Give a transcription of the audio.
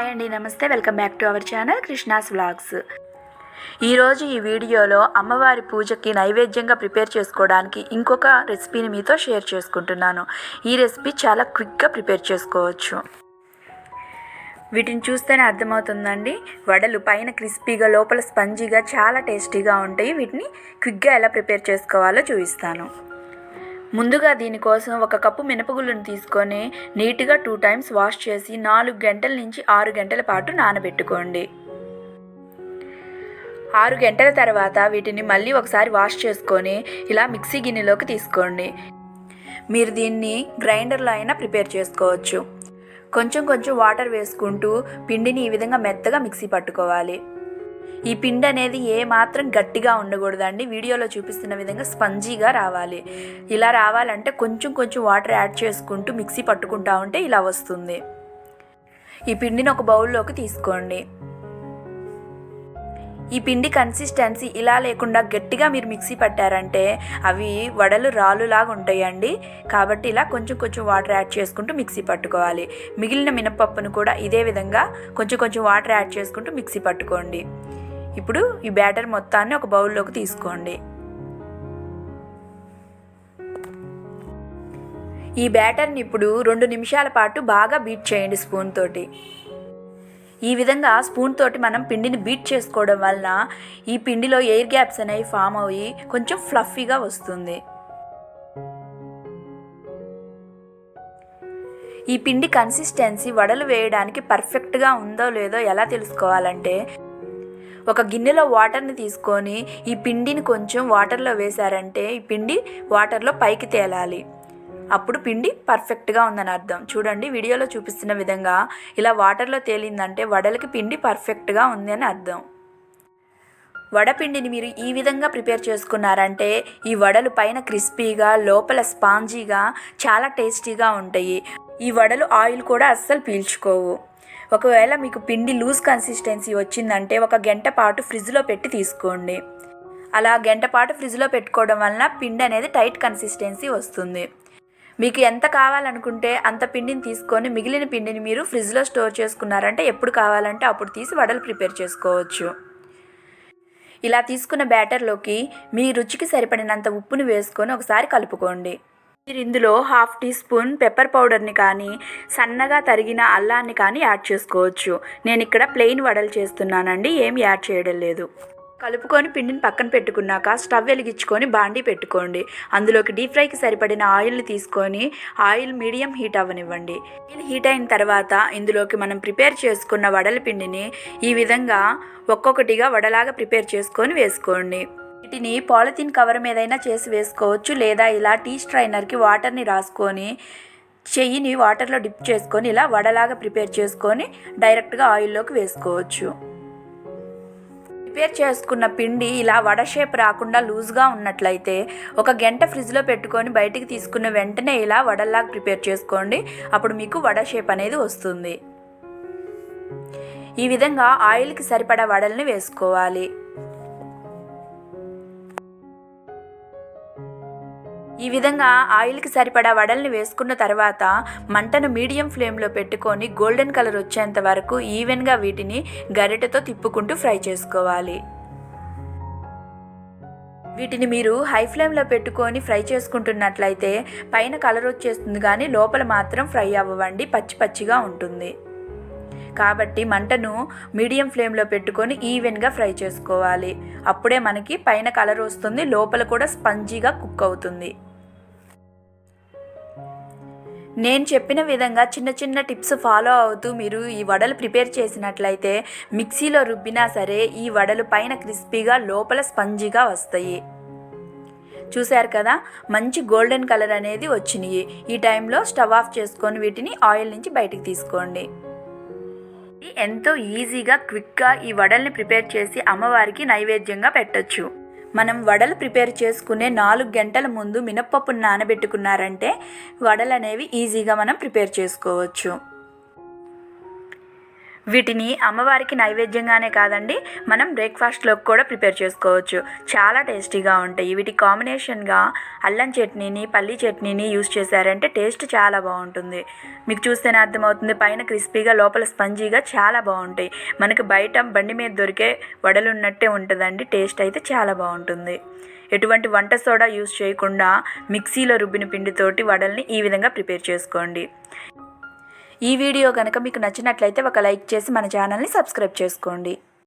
Hi అండి, నమస్తే. Welcome back to our channel Krishna's vlogs. ఈరోజు ఈ వీడియోలో అమ్మవారి పూజకి నైవేద్యంగా ప్రిపేర్ చేసుకోవడానికి ఇంకొక రెసిపీని మీతో షేర్ చేసుకుంటున్నాను. ఈ రెసిపీ చాలా క్విక్గా ప్రిపేర్ చేసుకోవచ్చు. వీటిని చూస్తేనే అర్థమవుతుందండి. వడలు పైన క్రిస్పీగా లోపల స్పంజీగా చాలా టేస్టీగా ఉంటాయి. వీటిని క్విక్గా ఎలా ప్రిపేర్ చేసుకోవాలో చూపిస్తాను. ముందుగా దీనికోసం 1 కప్పు మినపగుళ్ళను తీసుకొని నీట్గా 2 టైమ్స్ వాష్ చేసి 4 గంటల నుంచి 6 గంటల పాటు నానబెట్టుకోండి. 6 గంటల తర్వాత వీటిని మళ్ళీ ఒకసారి వాష్ చేసుకొని ఇలా మిక్సీ గిన్నెలోకి తీసుకోండి. మీరు దీన్ని గ్రైండర్లో అయినా ప్రిపేర్ చేసుకోవచ్చు. కొంచెం కొంచెం వాటర్ వేసుకుంటూ పిండిని ఈ విధంగా మెత్తగా మిక్సీ పట్టుకోవాలి. ఈ పిండి అనేది ఏమాత్రం గట్టిగా ఉండకూడదండి. వీడియోలో చూపిస్తున్న విధంగా స్పంజీగా రావాలి. ఇలా రావాలంటే కొంచెం కొంచెం వాటర్ యాడ్ చేసుకుంటూ మిక్సీ పట్టుకుంటా ఉంటే ఇలా వస్తుంది. ఈ పిండిని ఒక బౌల్లోకి తీసుకోండి. ఈ పిండి కన్సిస్టెన్సీ ఇలా లేకుండా గట్టిగా మీరు మిక్సీ పట్టారంటే అవి వడలు రాళ్ళులాగా ఉంటాయండి. కాబట్టి ఇలా కొంచెం కొంచెం వాటర్ యాడ్ చేసుకుంటూ మిక్సీ పట్టుకోవాలి. మిగిలిన మినపప్పును కూడా ఇదే విధంగా కొంచెం కొంచెం వాటర్ యాడ్ చేసుకుంటూ మిక్సీ పట్టుకోండి. ఇప్పుడు ఈ బ్యాటర్ మొత్తాన్ని ఒక బౌల్లోకి తీసుకోండి. ఈ బ్యాటర్ని ఇప్పుడు 2 నిమిషాల పాటు బాగా బీట్ చేయండి స్పూన్ తోటి. ఈ విధంగా స్పూన్ తోటి మనం పిండిని బీట్ చేసుకోవడం వలన ఈ పిండిలో ఎయిర్ గ్యాప్స్ అనేవి ఫామ్ అయ్యి కొంచెం ఫ్లఫీగా వస్తుంది. ఈ పిండి కన్సిస్టెన్సీ వడలు వేయడానికి పర్ఫెక్ట్గా ఉందో లేదో ఎలా తెలుసుకోవాలంటే, ఒక గిన్నెలో వాటర్ని తీసుకొని ఈ పిండిని కొంచెం వాటర్లో వేశారంటే ఈ పిండి వాటర్లో పైకి తేలాలి. అప్పుడు పిండి పర్ఫెక్ట్గా ఉందని అర్థం. చూడండి, వీడియోలో చూపిస్తున్న విధంగా ఇలా వాటర్లో తేలిందంటే వడలకి పిండి పర్ఫెక్ట్గా ఉంది అని అర్థం. వడపిండిని మీరు ఈ విధంగా ప్రిపేర్ చేసుకున్నారంటే ఈ వడలు పైన క్రిస్పీగా లోపల స్పాంజీగా చాలా టేస్టీగా ఉంటాయి. ఈ వడలు ఆయిల్ కూడా అస్సలు పీల్చుకోవు. ఒకవేళ మీకు పిండి లూజ్ కన్సిస్టెన్సీ వచ్చిందంటే 1 గంట పాటు ఫ్రిడ్జ్లో పెట్టి తీసుకోండి. అలా గంట పాటు ఫ్రిడ్జ్లో పెట్టుకోవడం వలన పిండి అనేది టైట్ కన్సిస్టెన్సీ వస్తుంది. మీకు ఎంత కావాలనుకుంటే అంత పిండిని తీసుకొని మిగిలిన పిండిని మీరు ఫ్రిడ్జ్లో స్టోర్ చేసుకున్నారంటే ఎప్పుడు కావాలంటే అప్పుడు తీసి వడలు ప్రిపేర్ చేసుకోవచ్చు. ఇలా తీసుకున్న బ్యాటర్లోకి మీ రుచికి సరిపడినంత ఉప్పుని వేసుకొని ఒకసారి కలుపుకోండి. మీరు ఇందులో 1/2 టీ స్పూన్ పెప్పర్ పౌడర్ని కానీ సన్నగా తరిగిన అల్లాన్ని కానీ యాడ్ చేసుకోవచ్చు. నేను ఇక్కడ ప్లెయిన్ వడలు చేస్తున్నానండి, ఏమి యాడ్ చేయడం లేదు. కలుపుకొని పిండిని పక్కన పెట్టుకున్నాక స్టవ్ వెలిగించుకొని బాండీ పెట్టుకోండి. అందులోకి డీప్ ఫ్రైకి సరిపడిన ఆయిల్ని తీసుకొని ఆయిల్ మీడియం హీట్ అవ్వనివ్వండి. ఆయిల్ హీట్ అయిన తర్వాత ఇందులోకి మనం ప్రిపేర్ చేసుకున్న వడల పిండిని ఈ విధంగా ఒక్కొక్కటిగా వడలాగా ప్రిపేర్ చేసుకొని వేసుకోండి. వీటిని పాలిథిన్ కవర్ మీదైనా చేసి వేసుకోవచ్చు, లేదా ఇలా టీ స్ట్రైనర్కి వాటర్ని రాసుకొని చెయ్యిని వాటర్లో డిప్ చేసుకొని ఇలా వడలాగా ప్రిపేర్ చేసుకొని డైరెక్ట్గా ఆయిల్లోకి వేసుకోవచ్చు. ప్రిపేర్ చేసుకున్న పిండి ఇలా వడ షేప్ రాకుండా లూజ్గా ఉన్నట్లయితే 1 గంట ఫ్రిడ్జ్లో పెట్టుకొని బయటికి తీసుకున్న వెంటనే ఇలా వడల్లాగా ప్రిపేర్ చేసుకోండి. అప్పుడు మీకు వడ షేప్ అనేది వస్తుంది. ఈ విధంగా ఆయిల్కి సరిపడా వడల్ని వేసుకోవాలి. ఈ విధంగా ఆయిల్కి సరిపడా వడల్ని వేసుకున్న తర్వాత మంటను మీడియం ఫ్లేమ్లో పెట్టుకొని గోల్డెన్ కలర్ వచ్చేంత వరకు ఈవెన్గా వీటిని గరిటెతో తిప్పుకుంటూ ఫ్రై చేసుకోవాలి. వీటిని మీరు హై ఫ్లేమ్లో పెట్టుకొని ఫ్రై చేసుకుంటున్నట్లయితే పైన కలర్ వచ్చేస్తుంది కానీ లోపల మాత్రం ఫ్రై అవ్వండి, పచ్చి పచ్చిగా ఉంటుంది. కాబట్టి మంటను మీడియం ఫ్లేమ్లో పెట్టుకొని ఈవెన్గా ఫ్రై చేసుకోవాలి. అప్పుడే మనకి పైన కలర్ వస్తుంది, లోపల కూడా స్పంజీగా కుక్ అవుతుంది. నేను చెప్పిన విధంగా చిన్న చిన్న టిప్స్ ఫాలో అవుతూ మీరు ఈ వడలు ప్రిపేర్ చేసినట్లయితే మిక్సీలో రుబ్బినా సరే ఈ వడలు పైన క్రిస్పీగా లోపల స్పంజీగా వస్తాయి. చూశారు కదా, మంచి గోల్డెన్ కలర్ అనేది వచ్చినాయి. ఈ టైంలో స్టవ్ ఆఫ్ చేసుకొని వీటిని ఆయిల్ నుంచి బయటికి తీసుకోండి. ఎంతో ఈజీగా క్విక్గా ఈ వడల్ని ప్రిపేర్ చేసి అమ్మవారికి నైవేద్యంగా పెట్టొచ్చు. మనం వడలు ప్రిపేర్ చేసుకునే 4 గంటల ముందు మినప్పప్పును నానబెట్టుకున్నారంటే వడలు అనేవి ఈజీగా మనం ప్రిపేర్ చేసుకోవచ్చు. వీటిని అమ్మవారికి నైవేద్యంగానే కాదండి, మనం బ్రేక్ఫాస్ట్లోకి కూడా ప్రిపేర్ చేసుకోవచ్చు. చాలా టేస్టీగా ఉంటాయి. వీటి కాంబినేషన్గా అల్లం చట్నీని, పల్లీ చట్నీని యూస్ చేశారంటే టేస్ట్ చాలా బాగుంటుంది. మీకు చూస్తేనే అర్థమవుతుంది, పైన క్రిస్పీగా లోపల స్పంజీగా చాలా బాగుంటాయి. మనకి బయట బండి మీద దొరికే వడలు ఉన్నట్టే ఉంటుందండి. టేస్ట్ అయితే చాలా బాగుంటుంది. ఎటువంటి వంట సోడా యూస్ చేయకుండా మిక్సీలో రుబ్బిన పిండితోటి వడల్ని ఈ విధంగా ప్రిపేర్ చేసుకోండి. ఈ వీడియో కనుక మీకు నచ్చినట్లయితే ఒక లైక్ చేసి మన ఛానల్ని సబ్స్క్రైబ్ చేసుకోండి.